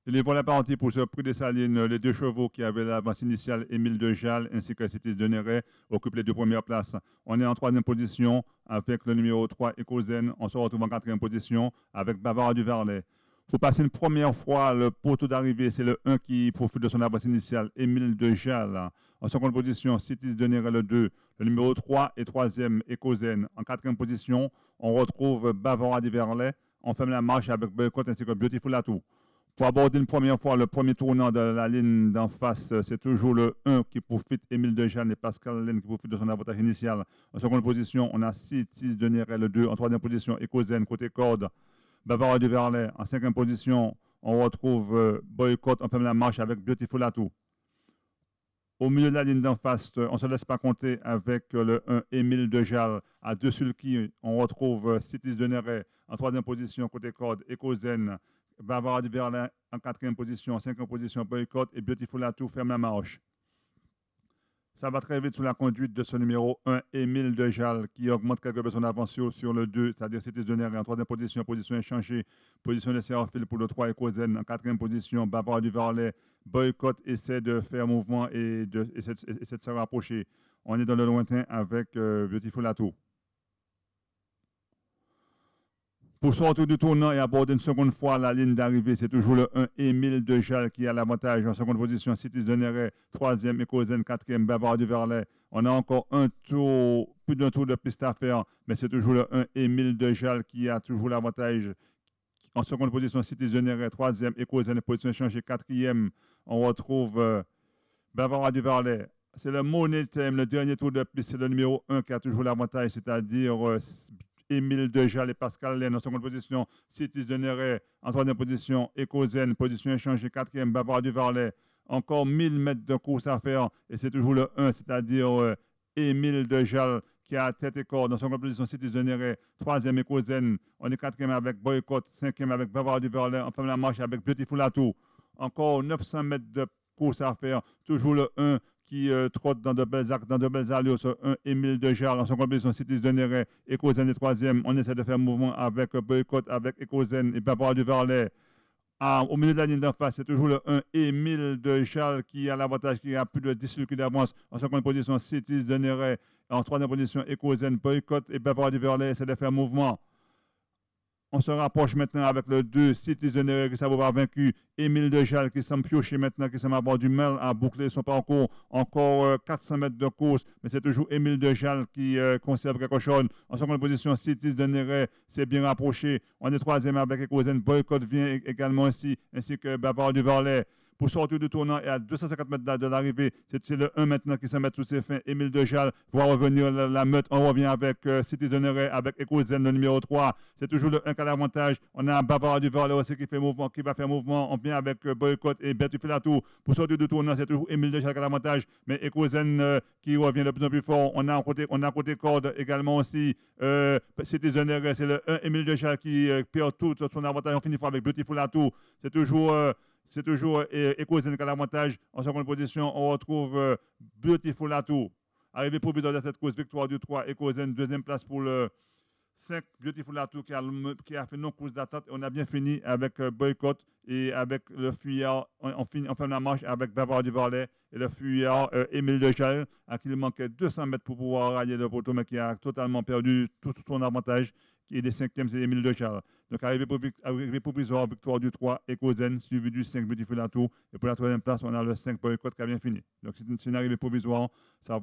Les voilà partis pour ce prix des Salines. Les deux chevaux qui avaient l'avance initiale, Émile de Jalles ainsi que Citis de Néret, occupent les deux premières places. On est en troisième position avec le numéro 3, Ecozen. On se retrouve en quatrième position avec Bavard du Varlet. Pour passer une première fois le poteau d'arrivée, c'est le 1 qui profite de son avance initiale, Émile de Jalles. En seconde position, Citis de Néret, le 2. Le numéro 3 et troisième, Ecozen. En quatrième position, on retrouve Bavard du Varlet. On ferme la marche avec Boycott ainsi que Beautiful Atout. Pour aborder une première fois le premier tournant de la ligne d'en face, c'est toujours le 1 qui profite, Émile Dejeanne et Pascal Laine qui profitent de son avantage initial. En seconde position, on a Citis de Néret, le 2. En troisième position, Ecozen, côté corde, Bavard du Verlet. En cinquième position, on retrouve Boycott. On ferme la marche avec Beautiful Atout. Au milieu de la ligne d'en face, on ne se laisse pas compter avec le 1 Émile Dejeanne. À deux sulky, on retrouve Citis de Néret. En troisième position, côté corde, Ecozen. Bavard du Berlin en quatrième position, en cinquième position, Boycott et Beautiful Atout ferme la marche. Ça va très vite sous la conduite de ce numéro 1, Émile Dejeanne, qui augmente quelque peu son avance sur le 2, c'est-à-dire Citis de Néret en troisième position, position échangée, position de Séraphin pour le 3, Ecozen en quatrième position, Bavard du Varlet, Boycott essaie de faire mouvement et essaie de se rapprocher. On est dans le lointain avec Beautiful Atout. Pour sortir du tournant et aborder une seconde fois la ligne d'arrivée, c'est toujours le 1 Émile Dejeanne qui a l'avantage en seconde position, Citis de Néret, troisième, Ecozen, quatrième, Bavard du Verlet. On a encore un tour, plus d'un tour de piste à faire, mais c'est toujours le 1 Émile Dejeanne qui a toujours l'avantage. En seconde position, Citis de Néret, troisième, Ecozen, position échangée, quatrième. On retrouve Bavard du Verlet. C'est le Money Thème, le dernier tour de piste, c'est le numéro 1 qui a toujours l'avantage, c'est-à-dire Émile Dejeanne et Pascal Laine en seconde position, Citis de Néret en troisième position, Ecozen, position échangée, quatrième, Bavard du Varlet. Encore 1000 mètres de course à faire et c'est toujours le 1, c'est-à-dire Émile Dejeanne qui a tête et corde en seconde position, Citis de Néret, troisième, Ecozen. On est quatrième avec Boycott, cinquième avec Bavard du Varlet. On ferme la marche avec Beautiful Atout. Encore 900 mètres de course à faire, toujours le 1 qui trotte dans de belles allures sur 1 Émile Dejeanne en seconde position, Citis de Néret, Ecozen est troisième. On essaie de faire mouvement avec Boycott, avec Ecozen et Bavard du Varlet. Au milieu de la ligne d'en face, c'est toujours le 1 Émile Dejeanne qui a l'avantage, qui a plus de 10 circuits d'avance. En seconde position, Citis de Néret. En troisième position, Ecozen, Boycott et Bavard du Varlet essaient de faire mouvement. On se rapproche maintenant avec le 2, Citis de Néret qui s'avoue pas vaincu. Émile Dejeanne qui semble piocher maintenant, qui semble avoir du mal à boucler son parcours. Encore 400 mètres de course, mais c'est toujours Émile Dejeanne qui conserve quelque chose. En seconde position, Citis de Néret s'est bien rapproché. On est troisième avec Ecozen. Boycott vient également ici, ainsi que Bavard du Varlet. Pour sortir du tournant et à 250 mètres de l'arrivée, c'est le 1 maintenant qui se met sous ses fins. Émile Dejeanne va revenir la meute. On revient avec Citis de Néret, avec Ecozen, le numéro 3. C'est toujours le 1 qui a l'avantage. On a un Bavard du Varlet aussi qui fait mouvement, qui va faire mouvement. On vient avec Boycott et Beautiful Atout. Pour sortir du tournant, c'est toujours Émile Dejeanne qui a l'avantage. Mais Ecozen qui revient de plus en plus fort. On a côté corde également aussi. Citis de Néret, c'est le 1 Émile Dejeanne qui perd tout son avantage. On finit fort avec Beautiful Atout. C'est toujours Ecozen qui a l'avantage. En seconde position, on retrouve Beautiful Atout. Arrivé provisoire de cette course, victoire du 3, Ecozen, deuxième place pour le 5, Beautiful Atout qui a fait non-course d'attente. On a bien fini avec Boycott et avec le fuyard. On fait la marche avec Bavard du Varlet et le fuyard Émile Dejeanne, à qui il manquait 200 mètres pour pouvoir rallier le poteau, mais qui a totalement perdu tout son avantage. Et les cinquièmes, c'est Émile Dejeanne. Donc, arrivé provisoire, victoire du 3, Ecozen, suivi du 5, Beautiful Atout. Et pour la troisième place, on a le 5, Boycott qui a bien fini. Donc, c'est une arrivée provisoire. Ça